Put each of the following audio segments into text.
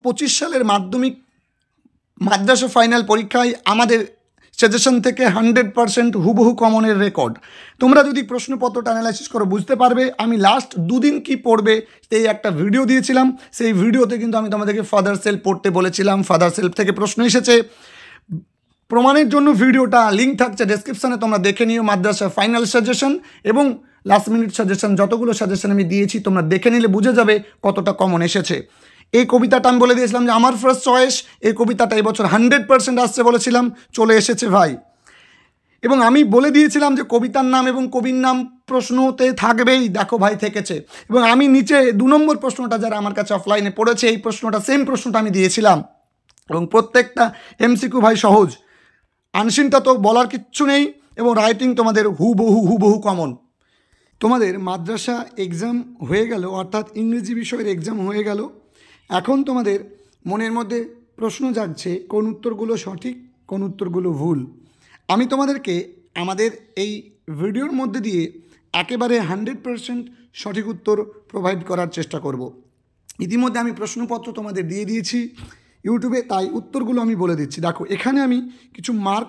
25 সালের মাধ্যমিক মাদ্রাসা ফাইনাল পরীক্ষায় আমাদের সাজেশন থেকে 100% হুবহু কমনের রেকর্ড। তোমরা যদি প্রশ্নপত্রটা অ্যানালাইসিস করো বুঝতে পারবে। আমি লাস্ট দুদিন কি পড়বে সেই একটা ভিডিও দিয়েছিলাম। সেই ভিডিওতে কিন্তু আমি তোমাদেরকে ফাদার সেলফ পড়তে বলেছিলাম। ফাদার সেলফ থেকে প্রশ্ন এসেছে। প্রমাণের জন্য ভিডিওটা লিঙ্ক থাকছে ডেসক্রিপশানে, তোমরা দেখে নিও। মাদ্রাসা ফাইনাল সাজেশন এবং লাস্ট মিনিট সাজেশন, যতগুলো সাজেশন আমি দিয়েছি তোমরা দেখে নিলে বুঝে যাবে কতটা কমন এসেছে। এই কবিতাটা আমি বলে দিয়েছিলাম যে আমার ফার্স্ট চয়েস, এই কবিতাটা এবছর 100% আসছে বলেছিলাম, চলে এসেছে ভাই। এবং আমি বলে দিয়েছিলাম যে কবিতার নাম এবং কবির নাম প্রশ্নতে থাকবেই, দেখো ভাই থেকেছে। এবং আমি নিচে 2 নম্বর প্রশ্নটা যারা আমার কাছে অফলাইনে পড়েছে এই প্রশ্নটা সেম প্রশ্নটা আমি দিয়েছিলাম এবং প্রত্যেকটা এমসিকিউ ভাই সহজ। আনসিনটা তো বলার কিচ্ছু নেই এবং রাইটিং তোমাদের হুবহু কমন। তোমাদের মাদ্রাসা এক্সাম হয়ে গেল, অর্থাৎ ইংরেজি বিষয়ের এক্সাম হয়ে গেল। এখন তোমাদের মনের মধ্যে প্রশ্ন জাগছে কোন উত্তরগুলো সঠিক, কোন উত্তরগুলো ভুল। আমি তোমাদেরকে আমাদের এই ভিডিওর মধ্যে দিয়ে একেবারে 100% সঠিক উত্তর প্রোভাইড করার চেষ্টা করব। ইতিমধ্যে আমি প্রশ্নপত্র তোমাদের দিয়ে দিয়েছি ইউটিউবে, তাই উত্তরগুলো আমি বলে দিচ্ছি। দেখো এখানে আমি কিছু মার্ক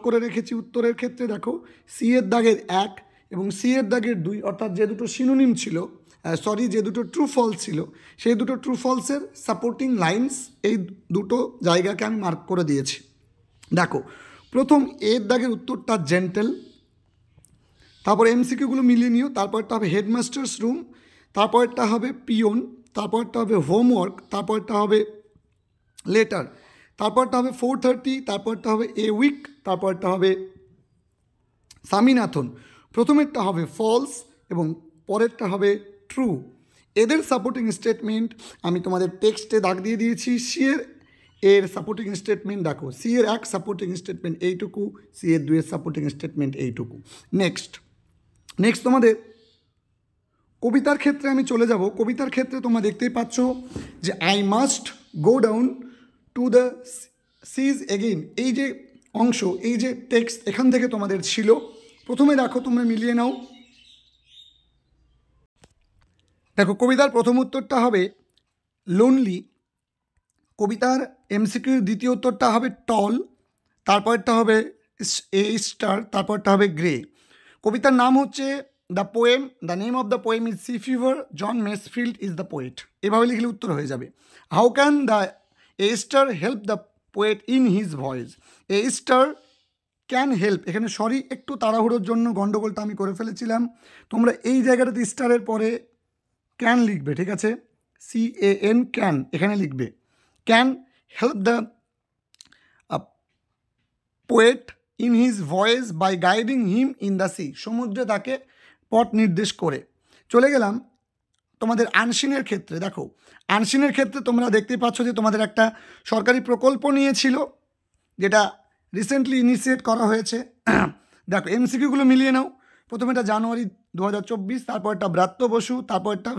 করে রেখেছি উত্তরের ক্ষেত্রে। দেখো সি এর দাগের 1 এবং সি এর দাগের 2, অর্থাৎ যে দুটো সিনোনিম ছিল, যে দুটো ট্রু ফলস ছিল সেই দুটো ট্রু ফলসের সাপোর্টিং লাইন্স, এই দুটো জায়গাকে আমি মার্ক করে দিয়েছি। দেখো প্রথম এর দাগের উত্তরটা জেন্টেল, তারপর এমসিকিউগুলো মিলিয়ে নিও। তারপরটা হবে হেডমাস্টার্স রুম, তারপরটা হবে পিওন, তারপরটা হবে হোমওয়ার্ক, তারপরটা হবে লেটার, তারপরটা হবে 4:30, তারপরটা হবে এ উইক, তারপরটা হবে স্বামীনাথন। প্রথমেরটা হবে ফলস এবং পরেরটা হবে ট্রু। এদের সাপোর্টিং স্টেটমেন্ট আমি তোমাদের টেক্সটে দাগ দিয়ে দিয়েছি। এর সাপোর্টিং স্টেটমেন্ট দেখো, সি এর 1 সাপোর্টিং স্টেটমেন্ট এইটুকু, সি এর 2 এর সাপোর্টিং স্টেটমেন্ট এইটুকু। নেক্সট তোমাদের কবিতার ক্ষেত্রে আমি চলে যাব। কবিতার ক্ষেত্রে তোমরা দেখতেই পাচ্ছ যে I must go down to the seize again, এই যে অংশ, এই যে টেক্সট এখান থেকে তোমাদের ছিল। প্রথমে দেখো তোমরা মিলিয়ে নাও। দেখো কবিতার প্রথম উত্তরটা হবে লোনলি, কবিতার এমসিকিউর দ্বিতীয় উত্তরটা হবে টল, তারপরটা হবে এ স্টার, তারপরটা হবে গ্রে। কবিতার নাম হচ্ছে the poem, the name of the poem is sea fever, John Masefield is the poet. এভাবে লিখলে উত্তর হয়ে যাবে। How can the a star help the poet in his voice, a star can help, এখানে sorry একটু তাড়াহুড়োর জন্য গন্ডগোলটা আমি করে ফেলেছিলাম। তোমরা এই জায়গাটাতে স্টারের পরে ক্যান লিখবে, ঠিক আছে, CAN ক্যান এখানে লিখবে। Can help the poet in his voice by guiding him in the sea, সমুদ্রে তাকে পথ নির্দেশ করে। চলে গেলাম তোমাদের আনসিনের ক্ষেত্রে। দেখো আনসিনের ক্ষেত্রে তোমরা দেখতে পাচ্ছ যে তোমাদের একটা সরকারি প্রকল্প নিয়েছিল যেটা রিসেন্টলি ইনিশিয়েট করা হয়েছে। দেখো এমসিকিউগুলো মিলিয়ে নাও। প্রথমে এটা জানুয়ারি 2024, তারপরটা ব্রাত্য বসু, তারপরটা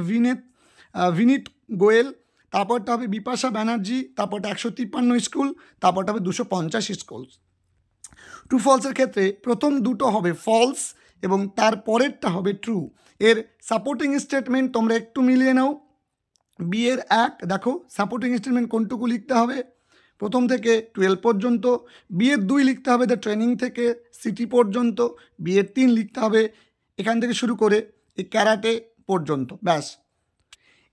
ভিনিত গোয়েল, তারপরটা হবে বিপাশা ব্যানার্জি, তারপরটা 153 স্কুল, তারপরটা হবে 250 স্কুল। ট্রু ফলসের ক্ষেত্রে প্রথম দুটো হবে ফলস এবং তারপরেরটা হবে ট্রু। এর সাপোর্টিং স্টেটমেন্ট তোমরা একটু মিলিয়ে নাও। বি এর 1 দেখো সাপোর্টিং স্টেটমেন্ট কোনটুকু লিখতে হবে, প্রথম থেকে 12 পর্যন্ত। বি এর 2 লিখতে হবে দ্য ট্রেনিং থেকে সিটি পর্যন্ত। বি এর 3 লিখতে হবে এখান থেকে শুরু করে এই ক্যারাটে পর্যন্ত। ব্যাস,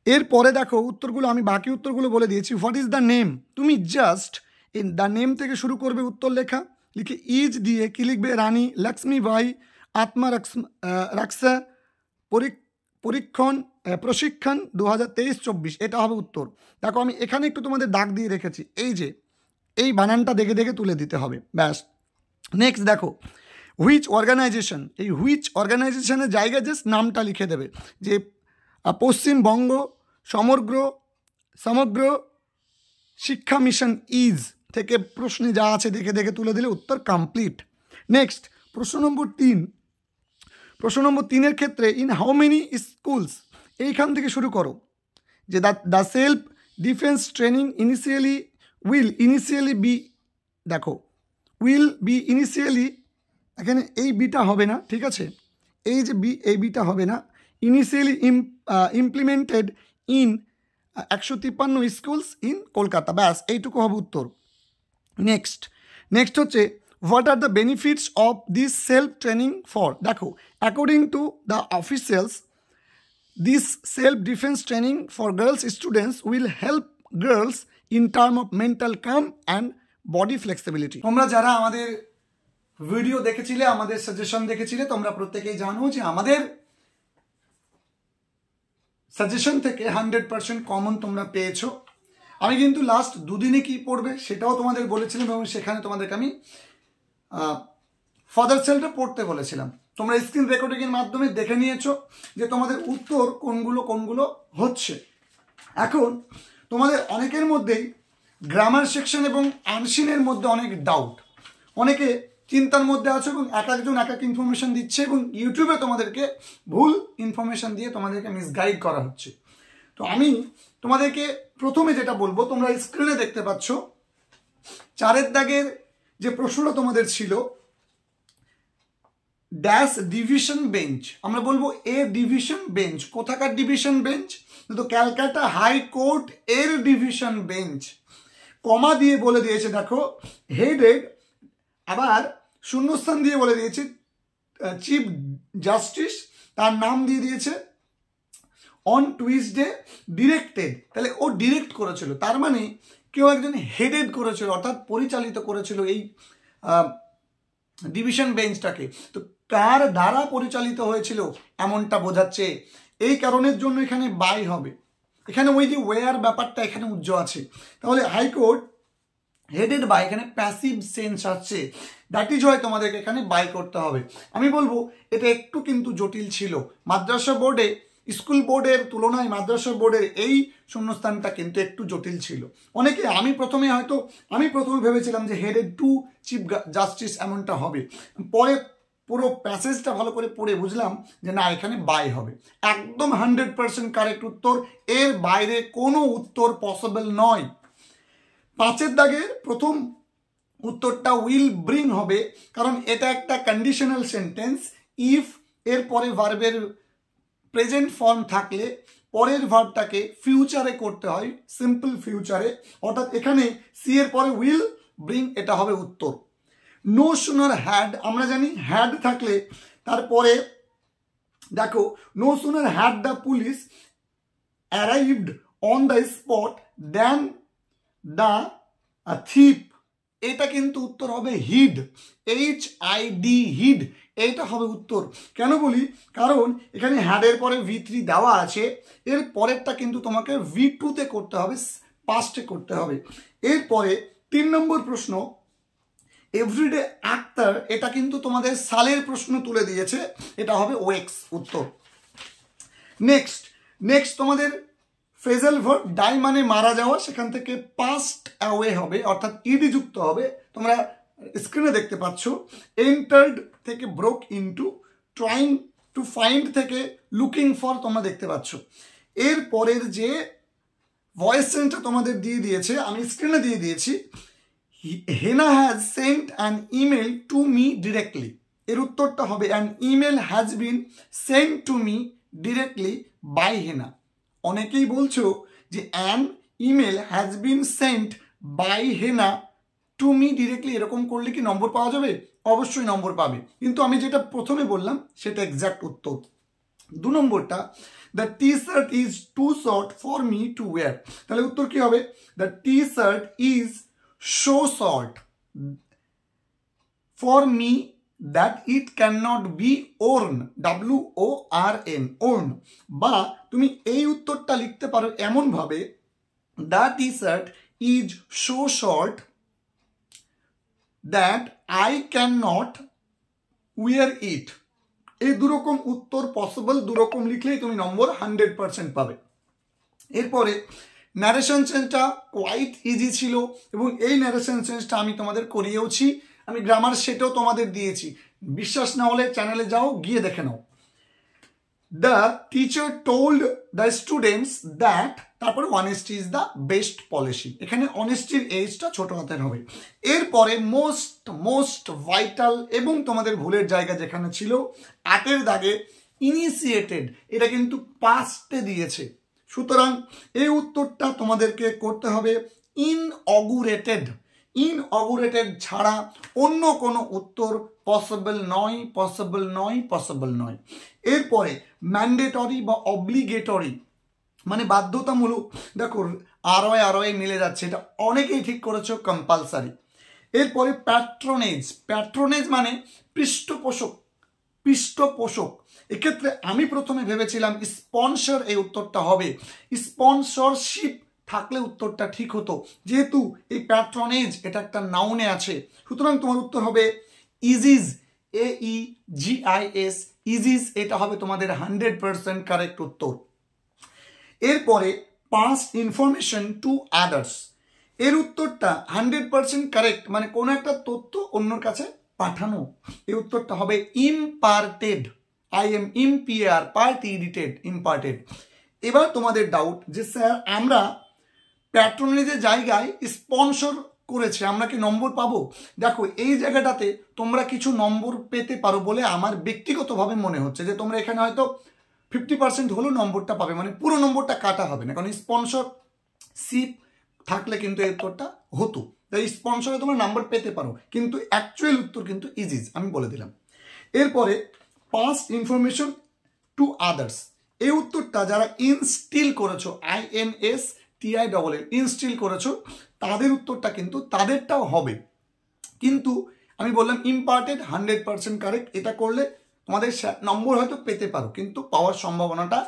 এরপরে দেখো উত্তরগুলো আমি বাকি উত্তরগুলো বলে দিয়েছি। হোয়াট ইজ দ্য নেম, তুমি জাস্ট এই দ্য নেম থেকে শুরু করবে উত্তর লেখা, লিখে ইজ দিয়ে কী লিখবে, রানী লক্ষ্মীবাই আত্মা রাক্সা প্রশিক্ষণ 2023-24, এটা হবে উত্তর। দেখো আমি এখানে একটু তোমাদের দাগ দিয়ে রেখেছি, এই যে এই বানানটা দেখে দেখে তুলে দিতে হবে। ব্যাস, নেক্সট দেখো হুইচ অর্গানাইজেশন, এই হুইচ অর্গানাইজেশনের জায়গায় জাস্ট নামটা লিখে দেবে যে পশ্চিমবঙ্গ সমগ্র শিক্ষা মিশন ইজ থেকে প্রশ্নে যা আছে দেখে দেখে তুলে দিলে উত্তর কমপ্লিট। নেক্সট প্রশ্ন নম্বর 3 ক্ষেত্রে ইন হাউ মেনি স্কুলস, এইখান থেকে শুরু করো যে the self defence training will initially be, দেখো উইল বি ইনিশিয়ালি, এখানে এই বিটা হবে না, ঠিক আছে, এই যে বি, এই বিটা হবে না। Initially implemented in 153 schools in Kolkata. ব্যাস এইটুকু হবে উত্তর। নেক্সট হচ্ছে what are the benefits of this self training for. দেখো, according to the officials this self defence training for girls students will help girls in term of mental calm and body flexibility. তোমরা যারা আমাদের video দেখেছিলে, আমাদের suggestion দেখেছিলে, তোমরা প্রত্যেকেই জানো যে আমাদের সাজেশন থেকে 100% কমন তোমরা পেয়েছো। আমি কিন্তু লাস্ট দুদিনে কি পড়বে সেটাও তোমাদের বলেছিলাম এবং সেখানে তোমাদেরকে আমি ফাদার সেলটা পড়তে বলেছিলাম। তোমরা স্ক্রিন রেকর্ডিংয়ের মাধ্যমে দেখে নিয়েছো যে তোমাদের উত্তর কোনগুলো হচ্ছে। এখন তোমাদের অনেকের মধ্যেই গ্রামার সেকশন এবং অ্যানসিনের মধ্যে অনেক ডাউট, অনেকে চিন্তার মধ্যে আছো এবং এক একজন এক এক ইনফরমেশন দিচ্ছে এবং ইউটিউবে তোমাদেরকে ভুল ইনফরমেশন দিয়ে তোমাদেরকে মিসগাইড করা হচ্ছে। তো আমি তোমাদেরকে প্রথমে যেটা বলবো, তোমরা স্ক্রিনে দেখতে পাচ্ছ 4 দাগের যে প্রশ্নটা তোমাদের ছিল, ড্যাশ ডিভিশন বেঞ্চ, আমরা বলবো এ ডিভিশন বেঞ্চ। কোথাকার ডিভিশন বেঞ্চ? তো ক্যালকাটা হাইকোর্ট এর ডিভিশন বেঞ্চ। কমা দিয়ে বলে দিয়েছে, দেখো হেডেড, আবার শূন্যস্থান দিয়ে বলে দিয়েছে চিফ জাস্টিস, তার নাম দিয়ে দিয়েছে অন টুইসডে ডিরেক্টেড। তাহলে ও ডিরেক্ট করেছিল, তার মানে কেউ একজন হেডেড করেছিল, অর্থাৎ পরিচালিত করেছিল এই ডিভিশন বেঞ্চটাকে। তো কার দ্বারা পরিচালিত হয়েছিল এমনটা বোঝাচ্ছে, এই কারণের জন্য এখানে বাই হবে। এখানে ওই যে ওয়ার ব্যাপারটা এখানে উজ্জ্ব আছে। তাহলে হাইকোর্ট হেডেড বাই, এখানে প্যাসিভ সেন্স আসছে, দ্যাট ইজ হয় তোমাদেরকে এখানে বাই করতে হবে। আমি বলবো এটা একটু কিন্তু জটিল ছিল। মাদ্রাসা বোর্ডে, স্কুল বোর্ডের তুলনায় মাদ্রাসা বোর্ডের এই শূন্যস্থানটা কিন্তু একটু জটিল ছিল। অনেকে আমি প্রথমে ভেবেছিলাম যে হেডেড টু চিফ জাস্টিস এমনটা হবে, পরে পুরো প্যাসেজটা ভালো করে পড়ে বুঝলাম যে না, এখানে বাই হবে। একদম 100% কারেক্ট উত্তর, এর বাইরে কোনো উত্তর পসিবল নয়। 5 দাগের প্রথম উত্তরটা উইল ব্রিং হবে, কারণ এটা একটা কন্ডিশনাল সেন্টেন্স। ইফ এর পরে ভার্বের প্রেজেন্ট ফর্ম থাকলে পরের ভার্বটাকে ফিউচারে করতে হয়, সিম্পল ফিউচারে, অর্থাৎ এখানে সি এর পরে উইল ব্রিং, এটা হবে উত্তর। নো সুনার হ্যাড, আমরা জানি হ্যাড থাকলে তারপরে দেখো no sooner had the police arrived on the spot then the thief, এটা কিন্তু উত্তর হবে হিড, HID, হিড, এইটা হবে উত্তর। কেন বলি? কারণ এখানে হ্যাডের পরে V3 দেওয়া আছে, এর পরেরটা কিন্তু তোমাকে V2-তে করতে হবে, পাস্টে করতে হবে। এরপরে 3 নম্বর প্রশ্ন এভরিডে আক্তার, এটা কিন্তু তোমাদের সালের প্রশ্ন তুলে দিয়েছে, এটা হবে ওএক্স উত্তর। নেক্সট তোমাদের ফ্রেজাল ভার্ব ডাই মানে মারা যাওয়া, সেখান থেকে পাস্ট অ্যাওয়ে হবে, অর্থাৎ ইডি যুক্ত হবে। তোমরা স্ক্রিনে দেখতে পাচ্ছ এন্টার্ড থেকে broke into, trying to find থেকে লুকিং ফর তোমরা দেখতে পাচ্ছ। এর পরের যে ভয়েস চেঞ্জটা তোমাদের দিয়ে দিয়েছে, আমি স্ক্রিনে দিয়ে দিয়েছি, Hena has sent an email to me directly, এর উত্তরটা হবে an email has been sent to me directly by Hena. অনেকেই বলছো যে an email has been sent by Hena to me directly, এরকম করলে কি নম্বর পাওয়া যাবে? অবশ্যই নম্বর পাবে, কিন্তু আমি যেটা প্রথমে বললাম সেটা এক্সাক্ট উত্তর। 2 নম্বরটা the T shirt is too short for me to wear, তাহলে উত্তর কি হবে? The T shirt is so short for me that it can not be worn, WORN, worn. বা তুমি এই উত্তরটা লিখতে পারো এমনভাবে, the T shirt is so short that I can not wear it. এই দুরকম উত্তর পসিবল, দুরকম লিখলেই তুমি নম্বর 100% পাবে। এরপরে ন্যারেশন চেঞ্জটা কোয়াইট ইজি ছিল এবং এই ন্যারেশন চেঞ্জটা আমি তোমাদের করিয়েওছি, আমি গ্রামার সেটাও তোমাদের দিয়েছি। বিশ্বাস না হলে চ্যানেলে যাও, গিয়ে দেখে নাও। The teacher told the students that, তারপরে honesty is the best policy, এখানে অনেস্টির এইজটা ছোট হাতের হবে। এরপরে মোস্ট ভাইটাল এবং তোমাদের ভুলের জায়গা যেখানে ছিল 8 দাগে ইনিশিয়েটেড, এটা কিন্তু পাস্টে দিয়েছে, সুতরাং এই উত্তরটা তোমাদেরকে করতে হবে ইনঅগুরেটেড। ইনঅগুরেটেড ছাড়া অন্য কোনো উত্তর পসিবল নয়, পসিবল নয়, পসিবল নয়। এরপরে ম্যান্ডেটরি বা অব্লিগেটরি মানে বাধ্যতামূলক। দেখো আরওয়ে মিলে যাচ্ছে, এটা অনেকেই ঠিক করেছো কম্পালসারি। এরপরে প্যাট্রোনেজ। প্যাট্রোনেজ মানে পৃষ্ঠপোষক, পৃষ্ঠপোষক। এক্ষেত্রে আমি প্রথমে ভেবেছিলাম স্পন্সর এই উত্তরটা হবে, স্পন্সরশিপ থাকলে উত্তরটা ঠিক হতো, যেহেতু এই প্যাট্রোনেজ এটা একটা নাউনে আছে। সুতরাং তোমার উত্তর হবে ইজিজ, AEGIS, ইজিজ। এটা হবে তোমাদের 100% কারেক্ট উত্তর। এরপরে পাস ইনফরমেশন টু আদার্স, এর উত্তরটা 100% কারেক্ট, মানে কোনো একটা তথ্য অন্যর কাছে পাঠানো। এই উত্তরটা হবে ইমপার্টেড, IMPAR, পার্টিডিটেড, ইমপার্টেড। এবার তোমাদের ডাউট যে স্যার আমরা প্যাট্রোনেজের জায়গায় স্পন্সর করেছে, আমরা কি নম্বর পাবো? দেখো এই জায়গাটাতে তোমরা কিছু নম্বর পেতে পারো বলে আমার ব্যক্তিগতভাবে মনে হচ্ছে, যে তোমরা এখানে হয়তো 50% হলেও নম্বরটা পাবে, মানে পুরো নম্বরটা কাটা হবে না, কারণ স্পন্সরশিপ থাকলে কিন্তু এই উত্তরটা হতো। তাই স্পন্সরে তোমরা নাম্বার পেতে পারো, কিন্তু অ্যাকচুয়াল উত্তর কিন্তু ইজিজ, আমি বলে দিলাম। এরপরে পাস ইনফরমেশন টু আদার্স, এই উত্তরটা যারা ইনস্টিল করেছো, INSTILL, ইনস্টিল করেছো, তাদের উত্তরটা কিন্তু তাদেরটাও হবে। কিন্তু আমি বললাম ইম্পার্টেড 100% কারেক্ট, এটা করলে তোমাদের নম্বর হয়তো পেতে পারো, কিন্তু পাওয়ার সম্ভাবনাটা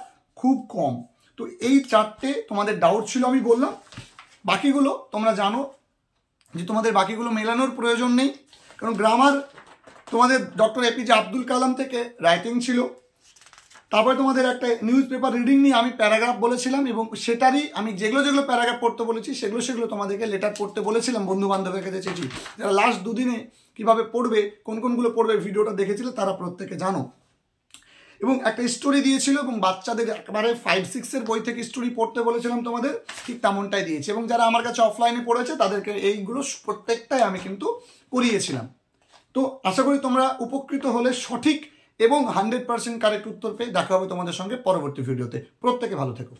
খুব কম। তো এই চারটে তোমাদের ডাউট ছিল, আমি বললাম। বাকিগুলো তোমরা জানো যে তোমাদের বাকিগুলো মেলানোর প্রয়োজন নেই, কারণ গ্রামার তোমাদের ডক্টর APJ আব্দুল কালাম থেকে রাইটিং ছিল। তারপরে তোমাদের একটা নিউজ পেপার রিডিং নিয়ে আমি প্যারাগ্রাফ বলেছিলাম, এবং সেটারই আমি যেগুলো প্যারাগ্রাফ পড়তে বলেছি সেগুলো তোমাদেরকে লেটার পড়তে বলেছিলাম বন্ধু বান্ধবের কাছে চিঠি। যারা লাস্ট দুদিনে কীভাবে পড়বে, কোনগুলো পড়বে ভিডিওটা দেখেছিল তারা প্রত্যেকে জানো। এবং একটা স্টোরি দিয়েছিল, এবং বাচ্চাদের একেবারে 5-6 বই থেকে স্টোরি পড়তে বলেছিলাম তোমাদের, ঠিক তেমনটাই দিয়েছি। এবং যারা আমার কাছে অফলাইনে পড়েছে তাদেরকে এইগুলো প্রত্যেকটাই আমি কিন্তু করিয়েছিলাম। তো আশা করি তোমরা উপকৃত হলে, সঠিক এবং 100% কারেক্ট উত্তর পেয়ে দেখা হবে তোমাদের সঙ্গে পরবর্তী ভিডিওতে। প্রত্যেকে ভালো থেকো।